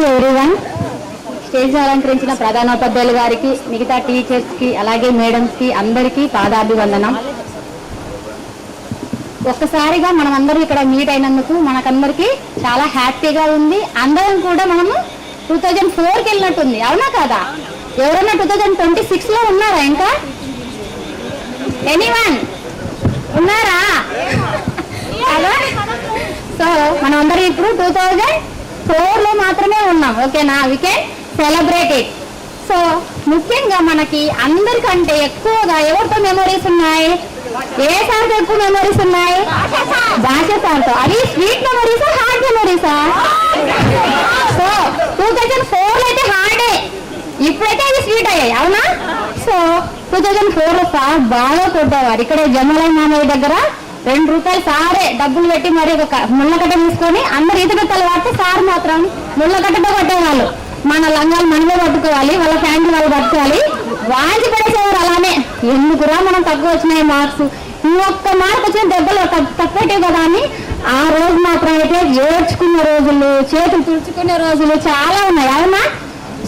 Everyone, stage అలంకరించిన ప్రధానోపాధ్యాయులు గారికి, మిగతా టీచర్స్ కి, అలాగే మేడమ్స్ కి అందరికీ పాదాభివందనం. ఒక్కసారిగా మనం అందరూ ఇక్కడ మీట్ అయినందుకు మనకందరికి చాలా హ్యాపీగా ఉంది. అందరం కూడా మనము 2004కి వెళ్ళినట్టుంది, అవునా కదా? ఎవరన్నా 2026లో ఉన్నారా? ఇంకా ఎనీవన్ ఉన్నారా? సో మనం అందరం ఇప్పుడు 2004లో మాత్రమే ఉన్నాం. ఓకేనా? We can celebrate it. So ముఖ్యంగా మనకి అందరికంటే ఎక్కువగా ఎవరితో మెమరీస్ ఉన్నాయి? ఏ సార్తో ఎక్కువ మెమరీస్ ఉన్నాయి? భాష సార్తో. అవి స్వీట్ మెమరీసా, హార్డ్ మెమరీసా? సో 2004లో అయితే హార్డే, ఇప్పుడైతే అవి స్వీట్ అయ్యాయి, అవునా? సో 2004లో సార్ బాగా కొట్టేవారు. ఇక్కడే జమలై మామయ్య దగ్గర ₹2 సారే డబ్బులు పెట్టి మరి ఒక ముళ్ళకట్ట తీసుకొని అందరు ఈత పెట్టాలి వాడితే సార్ మాత్రం ముళ్ళకట్టతో కొట్టేవాళ్ళు. మన లంగాలు మనమే పట్టుకోవాలి, వాళ్ళ ఫ్యామిలీ వాళ్ళు పట్టుకోవాలి, వాంచి పడేసేవారు. అలానే ఎందుకురా మనం తక్కువ వచ్చినాయి మార్క్స్, ఒక్క మార్క్ వచ్చిన దెబ్బలు తక్కువటే కదా అని ఆ రోజు మాత్రం అయితే ఏడ్చుకున్న రోజులు, చేతులు తుడుచుకునే రోజులు చాలా ఉన్నాయి, అవునా?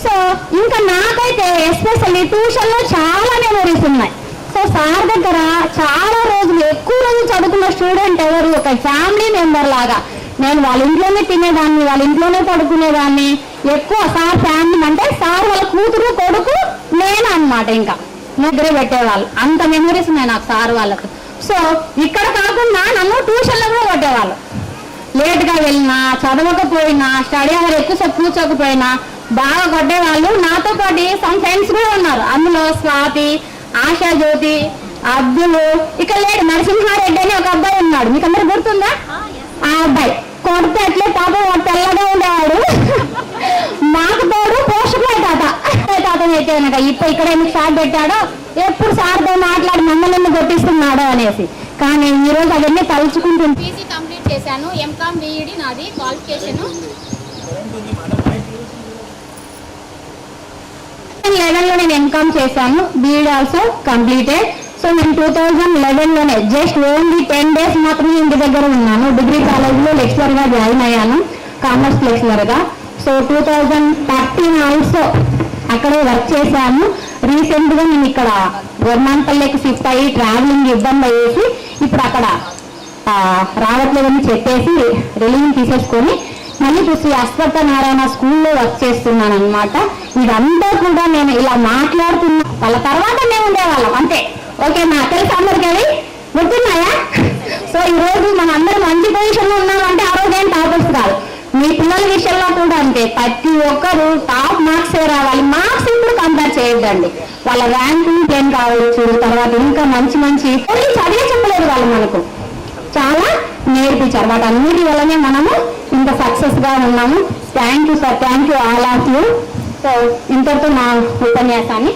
సో ఇంకా నాకైతే ఎస్పెషల్లీ ట్యూషన్లో చాలా మెమరీస్ ఉన్నాయి. సో సార్ దగ్గర చాలా రోజులు, ఎక్కువ రోజులు చదువుకున్న స్టూడెంట్ ఎవరు? ఒక ఫ్యామిలీ మెంబర్ లాగా. నేను వాళ్ళ ఇంట్లోనే తినేదాన్ని, వాళ్ళ ఇంట్లోనే పడుకునేదాన్ని. ఎక్కువ సార్ ఫ్యామిలీ అంటే సార్ వాళ్ళ కూతురు, కొడుకు, నేను అన్నమాట. ఇంకా ముగ్గురే పెట్టేవాళ్ళు. అంత మెమరీస్ ఉన్నాయి నాకు సార్ వాళ్ళకు. సో ఇక్కడ కాకుండా నన్ను ట్యూషన్లో కూడా కొట్టేవాళ్ళు. లేట్గా వెళ్ళినా, చదవకపోయినా, స్టడీ అవర్ ఎక్కువసేపు కూర్చోకపోయినా బాగా కొట్టేవాళ్ళు. నాతో పాటు సమ్ ఫ్రెండ్స్ కూడా ఉన్నారు. అందులో స్వాతి, ఆశా జ్యోతి, అబ్దులు, ఇక్కడ లేడు నరసింహారెడ్డి అని ఒక అబ్బాయి ఉన్నాడు. మీకు అందరు గుర్తుందా? ఆ అబ్బాయి కొడితే అట్లే పాపం తెల్లగా ఉండేవాడు. మాకు తోడు పోషకులే తాతని అయితే కనుక ఇప్పుడు ఇక్కడ ఎందుకు స్టార్ట్ పెట్టాడో, ఎప్పుడు సార్తో మాట్లాడి మమ్మల్ని కొట్టిస్తున్నాడో అనేసి. కానీ ఈ రోజు అవన్నీ తలుచుకుంటుంది. పీజీ కంప్లీట్ చేశాను. ఎంకామ్ బీఈడి నాది క్వాలిఫికేషన్. 2011లో నేను ఎంకామ్ చేశాను. BEd also completed. సో నేను 2011లోనే జస్ట్ ఓన్లీ 10 days మాత్రమే ఇంటి దగ్గర ఉన్నాను. డిగ్రీ కాలేజ్లో లెక్చరర్గా జాయిన్ అయ్యాను, కామర్స్ లెక్చరర్గా. సో 2013 ఆల్సో అక్కడే వర్క్ చేశాను. రీసెంట్గా నేను ఇక్కడ గవర్నపల్లికి షిఫ్ట్ అయ్యి ట్రావెలింగ్ ఇబ్బంది అయ్యేసి ఇప్పుడు అక్కడ రావట్లేదని చెప్పేసి రిలీవ్ తీసేసుకొని మళ్ళీ శ్రీ అశ్వత్థ నారాయణ స్కూల్లో వర్క్ చేస్తున్నాను అనమాట. ఇదంతా కూడా నేను ఇలా మాట్లాడుతున్నా వాళ్ళ తర్వాత మేము ఉండేవాళ్ళం అంతే. ఓకేనా? తెలుసు అందరికీ అవి గుర్తున్నాయా? సో ఈరోజు మన అందరూ మంచి పొజిషన్లో ఉన్నామంటే ఆ రోజు ఏం టాపర్స్ కాదు. మీ పిల్లల విషయంలో కూడా అంతే. ప్రతి ఒక్కరు టాప్ మార్క్సే రావాలి. మార్క్స్ ఇప్పుడు కంపేర్ చేయొద్దండి. వాళ్ళ ర్యాంకింగ్ ఏం కావచ్చు, తర్వాత ఇంకా మంచి మంచి చదివే చెప్పలేదు వాళ్ళు, మనకు చాలా నేర్పించారు. వాటన్నిటి వల్లనే మనము ఇంత సక్సెస్ గా ఉన్నాము. Thank you sir, thank you all of you. So ఇంతటితో నా ఉపన్యాసాన్ని